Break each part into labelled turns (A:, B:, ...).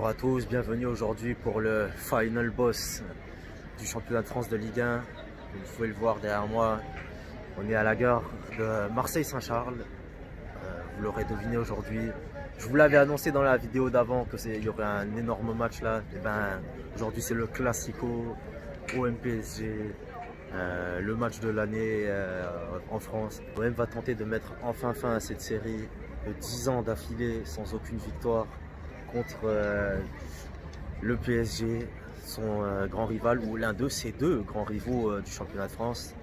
A: Bonjour à tous, bienvenue aujourd'hui pour le final boss du championnat de France de Ligue 1. Vous pouvez le voir derrière moi, on est à la gare de Marseille-Saint-Charles. Vous l'aurez deviné aujourd'hui. Je vous l'avais annoncé dans la vidéo d'avant qu'il y aurait un énorme match là. Et ben aujourd'hui c'est le Classico OM-PSG, le match de l'année en France. L'OM va tenter de mettre enfin fin à cette série de 10 ans d'affilée sans aucune victoire contre le PSG, son grand rival, ou l'un de ses deux grands rivaux du championnat de France.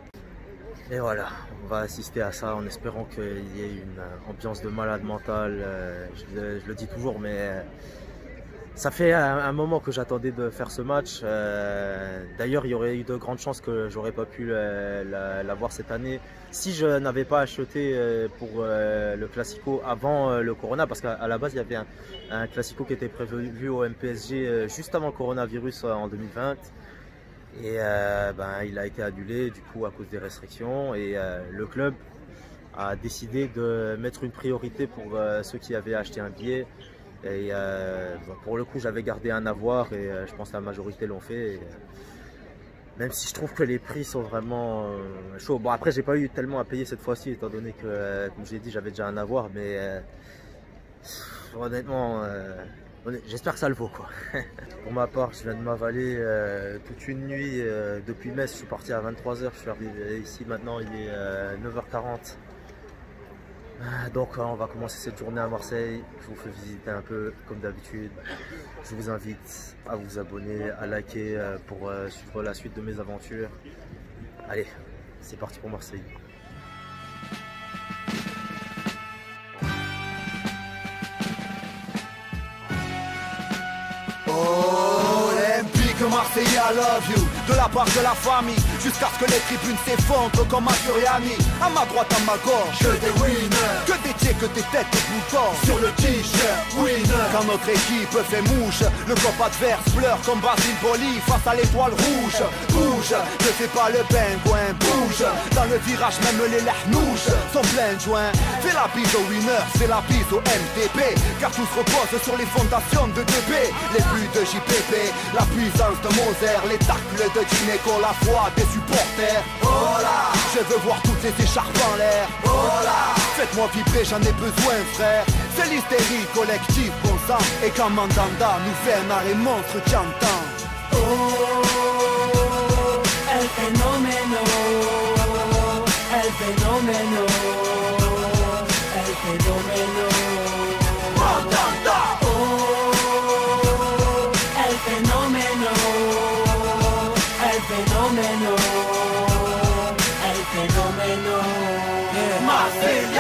A: Et voilà, on va assister à ça en espérant qu'il y ait une ambiance de malade mental. Je le dis toujours, mais ça fait un moment que j'attendais de faire ce match. D'ailleurs, il y aurait eu de grandes chances que j'aurais pas pu l'avoir cette année si je n'avais pas acheté pour le Classico avant le Corona, parce qu'à la base il y avait un Classico qui était prévu au MPSG juste avant le coronavirus en 2020 et il a été annulé du coup à cause des restrictions, et le club a décidé de mettre une priorité pour ceux qui avaient acheté un billet. Et pour le coup, j'avais gardé un avoir et je pense que la majorité l'ont fait. Et, même si je trouve que les prix sont vraiment chauds. Bon, après, j'ai pas eu tellement à payer cette fois-ci, étant donné que, comme j'ai dit, j'avais déjà un avoir. Mais honnêtement, j'espère que ça le vaut, quoi. Pour ma part, je viens de m'avaler toute une nuit. Depuis Metz, je suis parti à 23 h. Je suis arrivé ici maintenant, il est 9 h 40. Donc on va commencer cette journée à Marseille. Je vous fais visiter un peu comme d'habitude. Je vous invite à vous abonner, à liker pour suivre la suite de mes aventures. Allez, c'est parti pour Marseille.
B: Marseille, I love you, de la part de la famille, jusqu'à ce que les tribunes s'effondrent comme à Furiani. À ma droite, à ma gauche, que des winners, que des tiers, que des têtes de boutons. Sur le t-shirt, winner. Quand notre équipe fait mouche, le cop adverse pleure comme Basile Boli face à l'étoile rouge. Bouge, ne fais pas le pingouin, bouge. Dans le virage, même les lahnouches sont pleins de joints. Fais la bise aux winners, fais la bise au MTP, car tout se repose sur les fondations de 2B. Les buts de JPP, la puissance de Moser, les tacles de Gineco, la foi des supporters. Oh là, je veux voir toutes les écharpes en l'air. Oh là, faites-moi vibrer, j'en ai besoin, frère. C'est l'hystérie collective qu'on sent, et quand Mandanda nous fait un arrêt monstre qui entend. Oh, el fenomeno, el fenomeno, el fenomeno. Mandanda.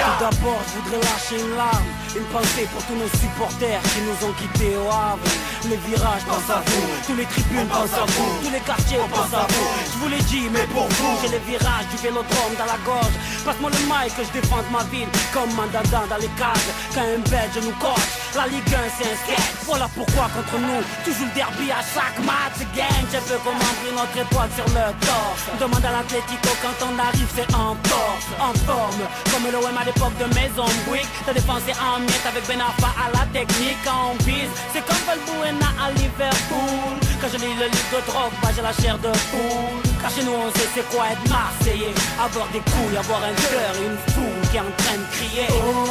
C: Tout d'abord, je voudrais lâcher une larme, une pensée pour tous nos supporters qui nous ont quittés au Havre. Les virages pensent à vous, tous les tribunes pensent à vous, tous les quartiers pensent à vous. Je vous l'ai dit, mais pour vous, j'ai les virages du vélodrome dans la gorge. Passe-moi le mic que je défende ma ville comme Mandanda dans les cages. Quand un Belge nous coche, la Ligue 1 c'est un sketch. Voilà pourquoi contre nous, toujours le derby à chaque match. Gang, je veux comment brille notre étoile sur le torse. Demande à l'Atlético quand on arrive, c'est en torse, en forme, comme l'OM à l'époque de Maison Bouygues. Ta défense est en miettes avec Ben Arfa à la technique. Quand on vise, c'est comme Valbuena à Liverpool. Quand je lis le livre de drogue, j'ai la chair de poule. Car chez nous on sait c'est quoi être Marseillais. Avoir des couilles, avoir un cœur et une foule qui est en train de crier. Oh,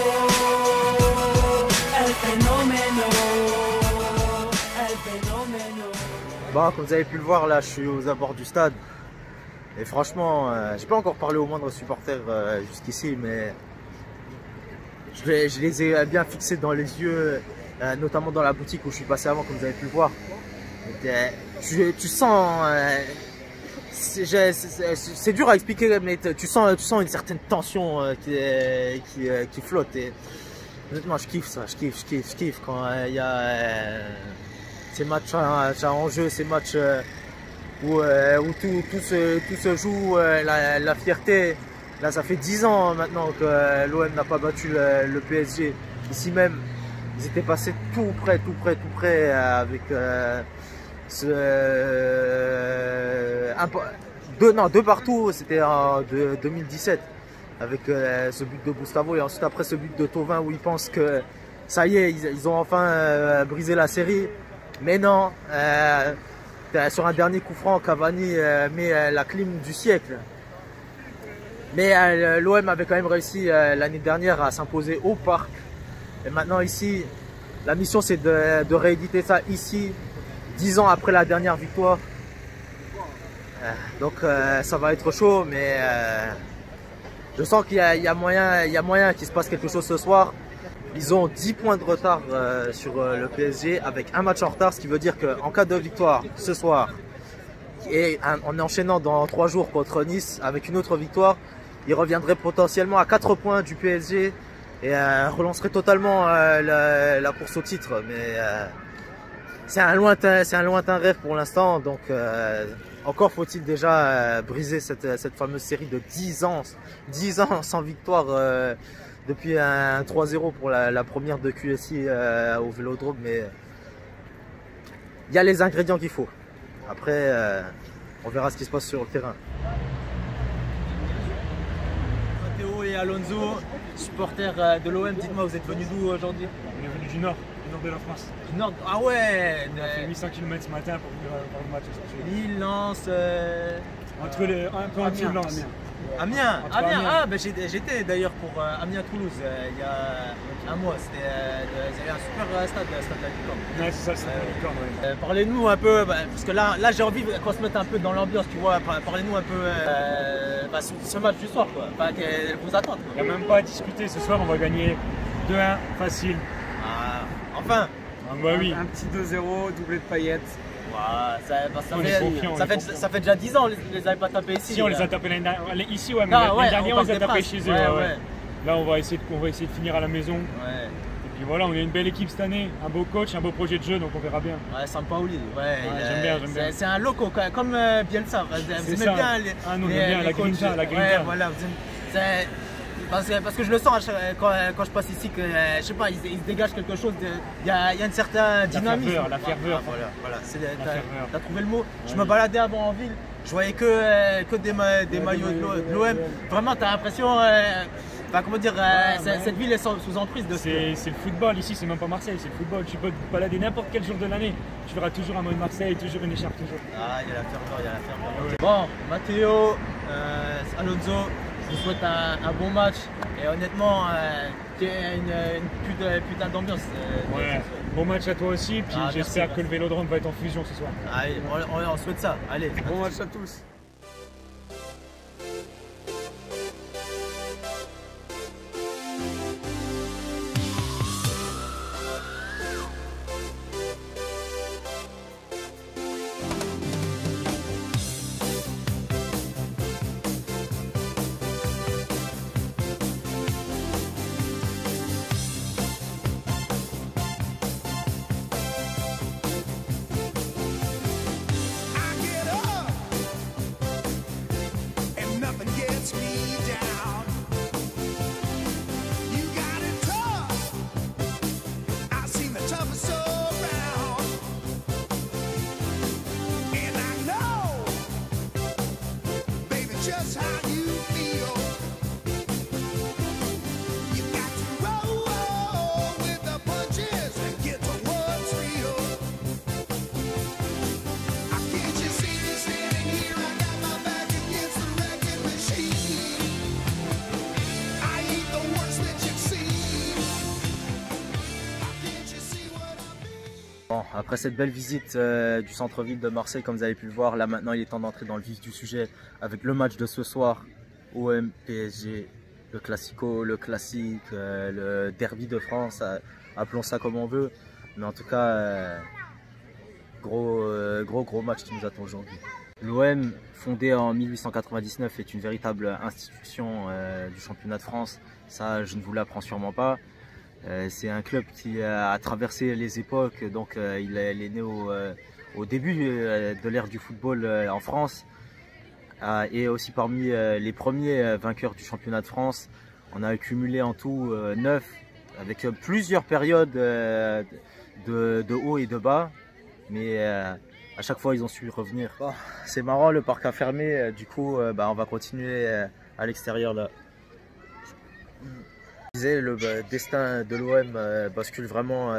C: el fenomeno, el fenomeno.
A: Bon, comme vous avez pu le voir, là je suis aux abords du stade. Et franchement, j'ai pas encore parlé aux moindres supporters jusqu'ici, mais je les ai bien fixés dans les yeux, notamment dans la boutique où je suis passé avant, comme vous avez pu le voir. Tu sens, c'est dur à expliquer, mais tu sens une certaine tension qui flotte. Et honnêtement, je kiffe ça, je kiffe quand il y a ces matchs en jeu, ces matchs où tout se joue, la fierté. Là, ça fait 10 ans maintenant que l'OM n'a pas battu le PSG. Ici même, ils étaient passés tout près avec deux partout. C'était en 2017 avec ce but de Gustavo, et ensuite après ce but de Thauvin où ils pensent que ça y est, ils ont enfin brisé la série. Mais non, sur un dernier coup franc, Cavani met la clim du siècle. Mais l'OM avait quand même réussi l'année dernière à s'imposer au parc. Et maintenant ici, la mission c'est de rééditer ça ici, 10 ans après la dernière victoire. Donc ça va être chaud, mais je sens qu'il y a moyen qu'il se passe quelque chose ce soir. Ils ont 10 points de retard sur le PSG avec un match en retard, ce qui veut dire qu'en cas de victoire ce soir et en enchaînant dans 3 jours contre Nice avec une autre victoire, ils reviendraient potentiellement à 4 points du PSG et relanceraient totalement la course au titre. Mais c'est un lointain rêve pour l'instant, donc encore faut-il déjà briser cette fameuse série de 10 ans sans victoire depuis un 3-0 pour la première de QSI au Vélodrome. Mais il y a les ingrédients qu'il faut. Après, on verra ce qui se passe sur le terrain. Matteo et Alonso, supporters de l'OM, dites-moi, vous êtes venus d'où aujourd'hui?
D: On est venus du nord de la France.
A: Du nord? Ah ouais!
D: On a fait 800 km ce matin pour venir voir le match aujourd'hui.
A: Lille, Lens,
D: un peu en dessous de Lens.
A: Amiens, ah ben j'étais d'ailleurs pour Amiens-Toulouse il y a un mois, c'était un super stade de la Licorne.
D: Ouais, c'est ça, c'est la Licorne, ouais.
A: Parlez-nous un peu, parce que là j'ai envie qu'on se mette un peu dans l'ambiance, tu vois, parlez-nous un peu ce match du soir, quoi, vous attendre.
D: Il n'y a même pas à discuter, ce soir on va gagner 2-1, facile.
A: Ah, enfin.
D: Ah, bah oui.
E: Un petit 2-0, doublé de Payet.
A: Ça fait déjà 10 ans, on les avait pas tapés ici.
D: Si, on les a tapés l'année dernière. Ici, ouais, mais l'année dernière, on les a tapés chez eux. Ouais. Là, on va essayer de finir à la maison. Ouais. Et puis voilà, on a une belle équipe cette année, un beau coach, un beau projet de jeu, donc on verra bien.
A: Ouais, Sampaoli,
D: j'aime bien.
A: C'est un loco, comme Bielsa. Vous aimez bien les.
D: Ah, nous, on aime bien la grinta.
A: Ouais, voilà, parce que je le sens quand je passe ici que je sais pas, il se dégage quelque chose, il y a une certaine dynamisme.
D: La ferveur.
A: Voilà, t'as trouvé le mot. Ouais. Je me baladais avant en ville, je voyais que des maillots de l'OM. Vraiment, t'as l'impression, comment dire, cette ville est sous emprise de
D: c'est le football ici, c'est même pas Marseille, c'est le football. Tu peux te balader n'importe quel jour de l'année, tu verras toujours un mot de Marseille, toujours une écharpe, toujours.
A: Ah, il y a la ferveur, Ouais. Bon, Matteo, Alonso. Je vous souhaite un bon match et honnêtement, qu'il y ait une putain d'ambiance.
D: Ouais, bon match à toi aussi, puis j'espère que le Vélodrome va être en fusion ce soir.
A: Allez, on souhaite ça. Allez,
E: bon match à tous.
A: Bon, après cette belle visite du centre-ville de Marseille, comme vous avez pu le voir, là maintenant il est temps d'entrer dans le vif du sujet avec le match de ce soir, OM PSG, le classico, le classique, le derby de France, appelons ça comme on veut, mais en tout cas, gros match qui nous attend aujourd'hui. L'OM, fondé en 1899, est une véritable institution du championnat de France, ça je ne vous l'apprends sûrement pas. C'est un club qui a traversé les époques, donc il est né au début de l'ère du football en France et aussi parmi les premiers vainqueurs du championnat de France. On a accumulé en tout 9 avec plusieurs périodes de haut et de bas, mais à chaque fois ils ont su revenir. Bon, c'est marrant, le parc a fermé, du coup on va continuer à l'extérieur là. Le destin de l'OM bascule vraiment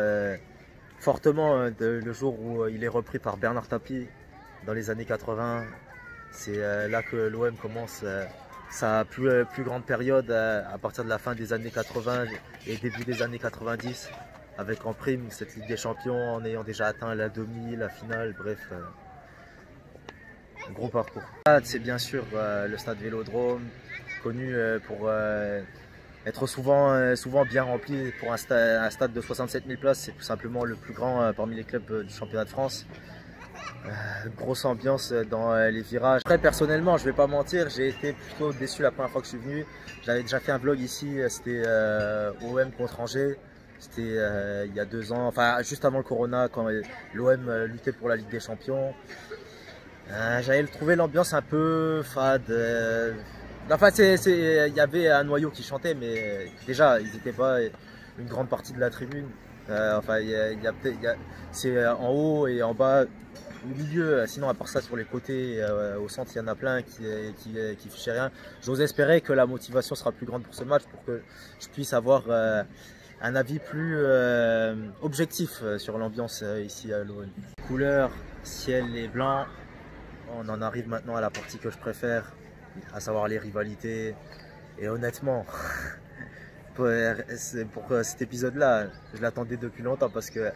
A: fortement le jour où il est repris par Bernard Tapie dans les années 80. C'est là que l'OM commence sa plus grande période à partir de la fin des années 80 et début des années 90, avec en prime cette Ligue des Champions en ayant déjà atteint la demi, la finale, bref, un gros parcours. C'est bien sûr le stade Vélodrome, connu pour être souvent bien rempli. Pour un stade de 67 000 places, c'est tout simplement le plus grand parmi les clubs du championnat de France. Grosse ambiance dans les virages. Très personnellement, je vais pas mentir, j'ai été plutôt déçu la première fois que je suis venu. J'avais déjà fait un vlog ici, c'était OM contre Angers. C'était il y a 2 ans, enfin juste avant le Corona, quand l'OM luttait pour la Ligue des Champions. J'avais trouvé l'ambiance un peu fade. Enfin, il y avait un noyau qui chantait, mais déjà, ils n'étaient pas une grande partie de la tribune. Enfin, c'est en haut et en bas, au milieu. Sinon, à part ça, sur les côtés, au centre, il y en a plein qui fichaient rien. J'ose espérer que la motivation sera plus grande pour ce match, pour que je puisse avoir un avis plus objectif sur l'ambiance ici à l'OM. Couleur, ciel et blanc. On en arrive maintenant à la partie que je préfère, à savoir les rivalités. Et honnêtement, pour cet épisode-là, je l'attendais depuis longtemps parce que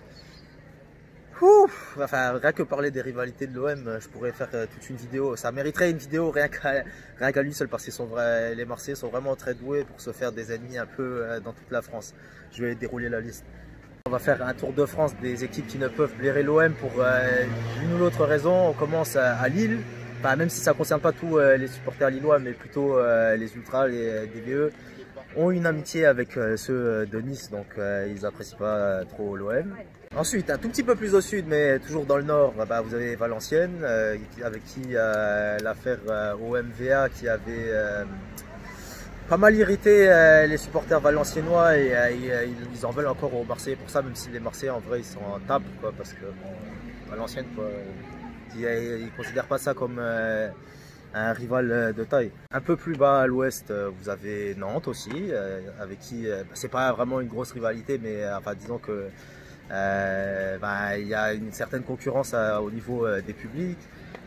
A: enfin, rien que parler des rivalités de l'OM, je pourrais faire toute une vidéo. Ça mériterait une vidéo rien qu'à lui seul, parce que les Marseillais sont vraiment très doués pour se faire des ennemis un peu dans toute la France. Je vais dérouler la liste. On va faire un tour de France des équipes qui ne peuvent blairer l'OM pour une ou l'autre raison. On commence à Lille, enfin, même si ça ne concerne pas tous les supporters lillois, mais plutôt les ultras, les DBE, ont une amitié avec ceux de Nice, donc ils n'apprécient pas trop l'OM. Ensuite, un tout petit peu plus au sud, mais toujours dans le nord, vous avez Valenciennes, avec qui l'affaire OMVA qui avait pas mal irrité les supporters valenciennois, et ils en veulent encore aux Marseillais pour ça, même si les Marseillais en vrai ils sont en tape, quoi, parce que bon, Valenciennes, ils ne considèrent pas ça comme un rival de taille. Un peu plus bas à l'ouest, vous avez Nantes aussi, avec qui c'est pas vraiment une grosse rivalité, mais enfin disons que il y a une certaine concurrence au niveau des publics.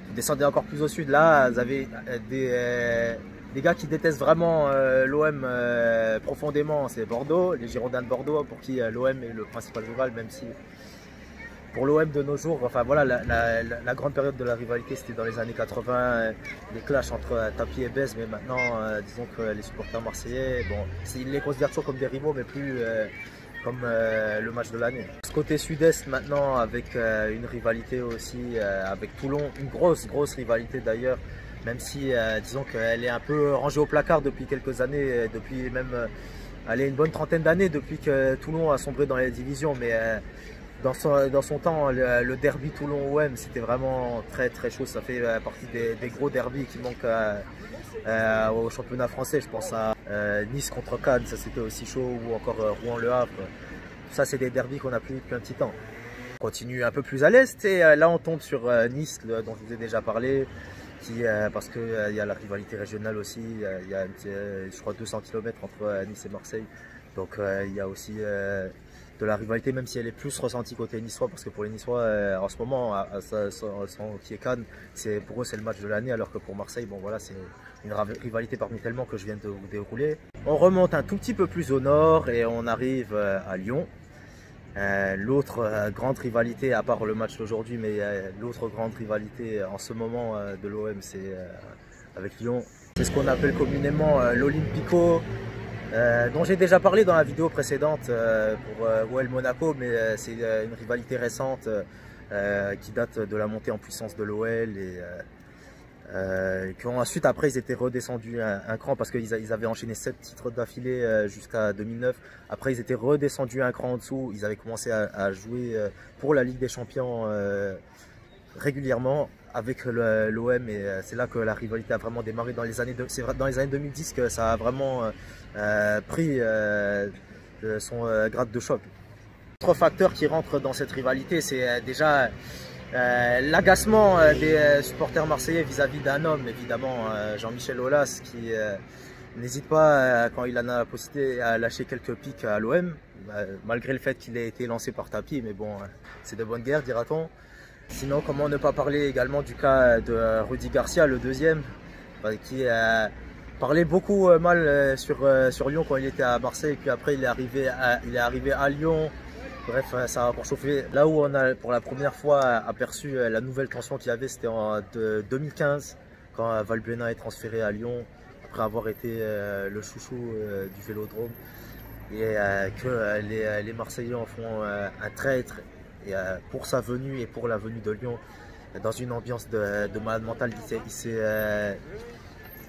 A: Vous descendez encore plus au sud, là vous avez des gars qui détestent vraiment l'OM profondément, c'est Bordeaux, les Girondins de Bordeaux, pour qui l'OM est le principal rival, même si pour l'OM de nos jours, enfin voilà, la grande période de la rivalité c'était dans les années 80, les clashs entre Tapie et Bèze, mais maintenant disons que les supporters marseillais, bon, ils les considèrent toujours comme des rivaux, mais plus comme le match de l'année. Ce côté sud-est maintenant, avec une rivalité aussi avec Toulon, une grosse rivalité d'ailleurs, même si disons qu'elle est un peu rangée au placard depuis quelques années, depuis même une bonne trentaine d'années depuis que Toulon a sombré dans les divisions, mais dans son temps, le derby Toulon-OM, c'était vraiment très chaud. Ça fait partie des gros derbys qui manquent au championnat français. Je pense à Nice contre Cannes, ça c'était aussi chaud, ou encore Rouen-Le Havre. Tout ça, c'est des derbys qu'on a plus depuis un petit temps. On continue un peu plus à l'est, et là on tombe sur Nice, dont je vous ai déjà parlé, parce qu'il y a la rivalité régionale aussi. Il y a je crois 200 km entre Nice et Marseille. Donc il y a aussi de la rivalité, même si elle est plus ressentie côté niçois, parce que pour les Niçois en ce moment, qui est Cannes, pour eux c'est le match de l'année, alors que pour Marseille, bon voilà, c'est une rivalité parmi tellement que je viens de vous dérouler. On remonte un tout petit peu plus au nord et on arrive à Lyon. L'autre grande rivalité, à part le match d'aujourd'hui, mais l'autre grande rivalité en ce moment de l'OM, c'est avec Lyon. C'est ce qu'on appelle communément l'Olympico, dont j'ai déjà parlé dans la vidéo précédente pour OL Monaco, mais c'est une rivalité récente qui date de la montée en puissance de l'OL, et ensuite après ils étaient redescendus un cran, parce qu'ils avaient enchaîné 7 titres d'affilée jusqu'à 2009. Après ils étaient redescendus un cran en dessous, ils avaient commencé à jouer pour la Ligue des Champions régulièrement avec l'OM, et c'est là que la rivalité a vraiment démarré. C'est dans les années 2010 que ça a vraiment pris son grade de choc. Autre facteur qui rentre dans cette rivalité, c'est déjà l'agacement des supporters marseillais vis-à-vis d'un homme, évidemment, Jean-Michel Aulas, qui n'hésite pas, quand il en a la possibilité, à lâcher quelques pics à l'OM. malgré le fait qu'il ait été lancé par tapis, mais bon, c'est de bonne guerre, dira-t-on. Sinon, comment ne pas parler également du cas de Rudy Garcia, le deuxième, qui parlait beaucoup mal sur Lyon quand il était à Marseille, puis après il est arrivé à Lyon. Bref, ça a encore chauffé. Là où on a pour la première fois aperçu la nouvelle tension qu'il y avait, c'était en 2015, quand Valbuena est transféré à Lyon, après avoir été le chouchou du Vélodrome, et que les Marseillais en font un traître. Et pour sa venue et pour la venue de Lyon, dans une ambiance de malade mental,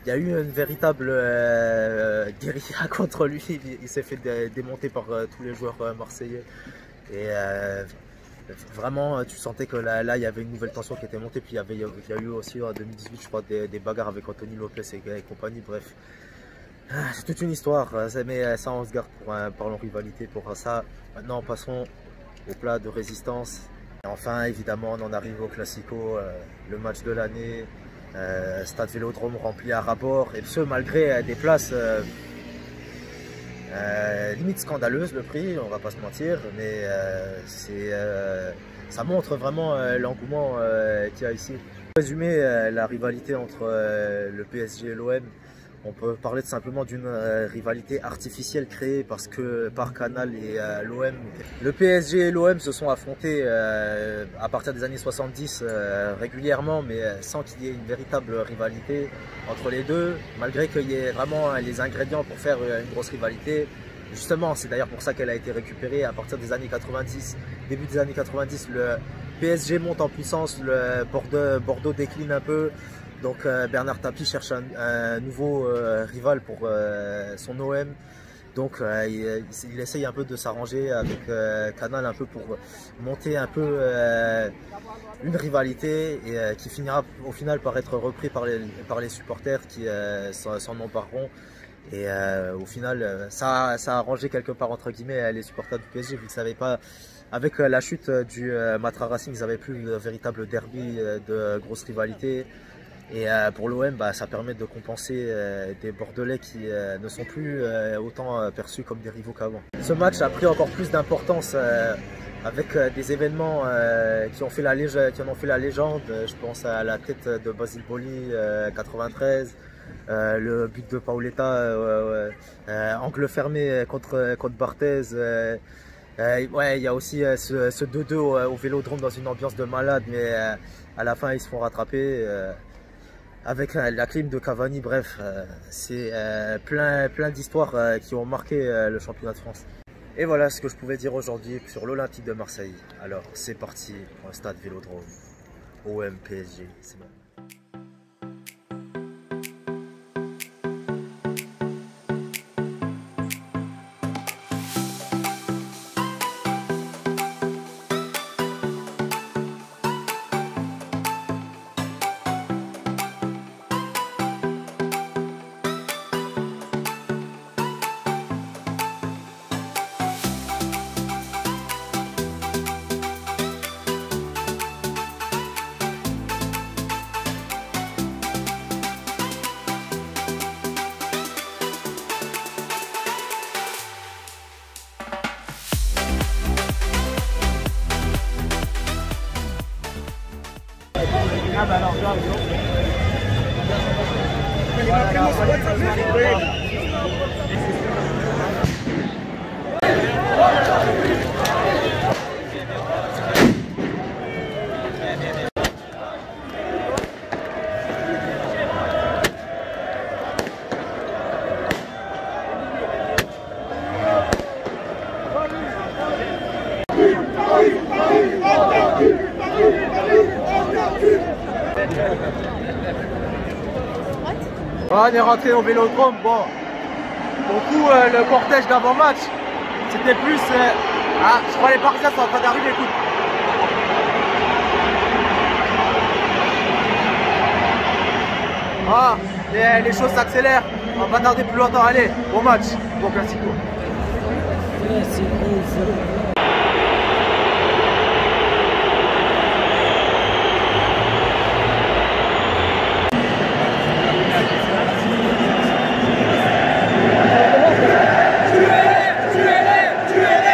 A: il y a eu une véritable guérilla contre lui. Il s'est fait démonter par tous les joueurs marseillais. Et vraiment, tu sentais que là, il y avait une nouvelle tension qui était montée. Puis il y a eu aussi en 2018, je crois, des bagarres avec Anthony Lopez et compagnie. Bref, c'est toute une histoire. Mais ça, on se garde pour parlons rivalité pour ça. Maintenant, passons au plat de résistance. Et enfin, évidemment, on en arrive au Classico, le match de l'année, stade Vélodrome rempli à ras-bord, et ce malgré des places limite scandaleuses, le prix, on va pas se mentir, mais ça montre vraiment l'engouement qu'il y a ici. Pour résumer la rivalité entre le PSG et l'OM, on peut parler simplement d'une rivalité artificielle créée par Canal et l'OM. Le PSG et l'OM se sont affrontés à partir des années 70 régulièrement, mais sans qu'il y ait une véritable rivalité entre les deux, malgré qu'il y ait vraiment les ingrédients pour faire une grosse rivalité. Justement, c'est d'ailleurs pour ça qu'elle a été récupérée à partir des années 90. Début des années 90, le PSG monte en puissance, le Bordeaux décline un peu. Donc Bernard Tapie cherche un nouveau rival pour son OM. Donc il essaye un peu de s'arranger avec Canal un peu pour monter un peu une rivalité et qui finira au final par être repris par les supporters qui s'en empareront. Et au final, ça a arrangé quelque part entre guillemets les supporters du PSG. Vous ne savez pas, avec la chute du Matra Racing, ils n'avaient plus de véritable derby de grosse rivalité. Et pour l'OM, ça permet de compenser des Bordelais qui ne sont plus autant perçus comme des rivaux qu'avant. Ce match a pris encore plus d'importance avec des événements qui en ont fait la légende. Je pense à la tête de Basile Boli 93, le but de Paoletta, angle fermé contre Barthez. Ouais, il y a aussi ce 2-2 au Vélodrome dans une ambiance de malade, mais à la fin ils se font rattraper. Avec la clim de Cavani, bref, c'est plein d'histoires qui ont marqué le championnat de France. Et voilà ce que je pouvais dire aujourd'hui sur l'Olympique de Marseille. Alors c'est parti pour un stade Vélodrome, OM PSG, c'est bon.
C: Ah bah alors, là,
A: on est rentré au Vélodrome. Bon, pour coup, le cortège d'avant-match, c'était plus... Ah, je crois que les Parisiens sont en train d'arriver, écoute. Ah, les choses s'accélèrent. On va pas tarder plus longtemps. Allez, bon match, bon classico.
B: Tuez-les,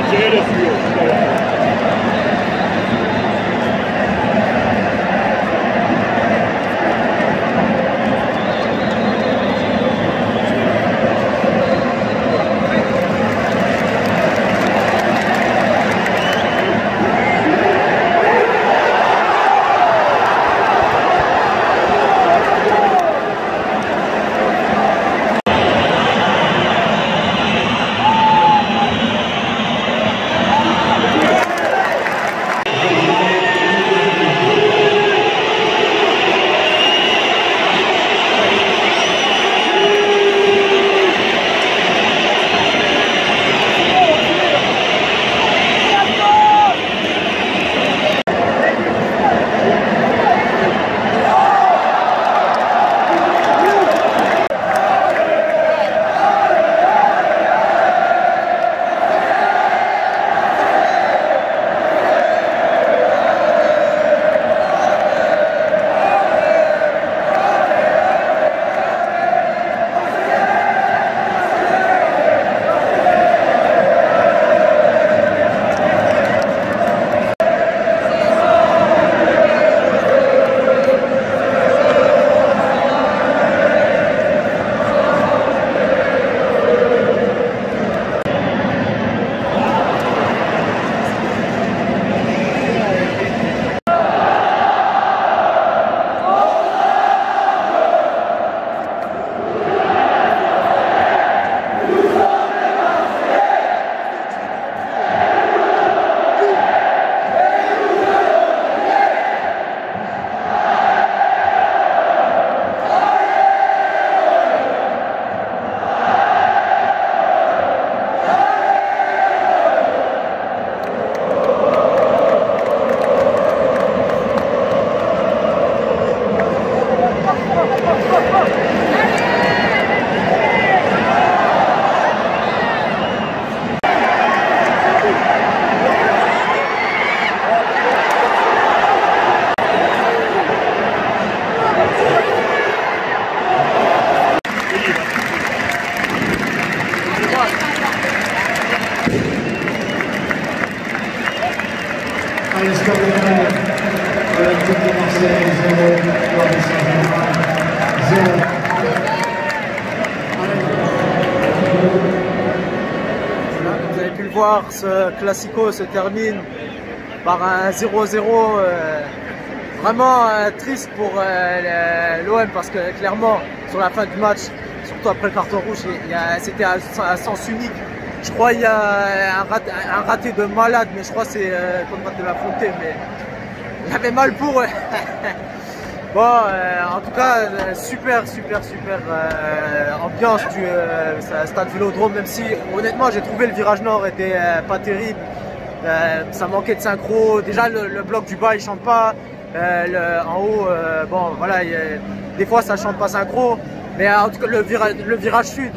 D: tirer dessus tout à l'heure.
F: Allez, stop Olympique de Marseille, 0, Paris Saint-Germain, 0.
A: Comme vous avez pu le voir, ce classico se termine par un 0-0 vraiment triste pour l'OM parce que clairement sur la fin du match, surtout après le carton rouge, c'était un sens unique. Je crois qu'il y a un raté de malade, mais je crois que c'est Conrad de la Fontaine, mais il avait mal pour. Bon, en tout cas, super ambiance du stade Vélodrome, même si honnêtement j'ai trouvé le virage nord était pas terrible. Ça manquait de synchro. Déjà le bloc du bas il chante pas. En haut, bon voilà, des fois ça chante pas synchro. Mais en tout cas le virage sud,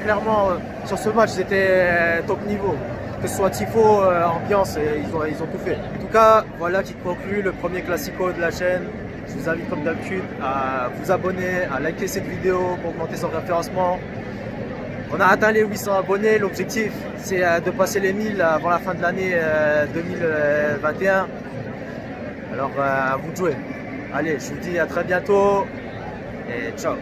A: clairement sur ce match c'était top niveau. Que ce soit tifo, ambiance, ils ont tout fait. En tout cas, voilà qui conclut le premier classico de la chaîne. Je vous invite comme d'habitude à vous abonner, à liker cette vidéo pour augmenter son référencement. On a atteint les 800 abonnés, l'objectif c'est de passer les 1000 avant la fin de l'année 2021. Alors à vous de jouer. Allez, je vous dis à très bientôt et ciao.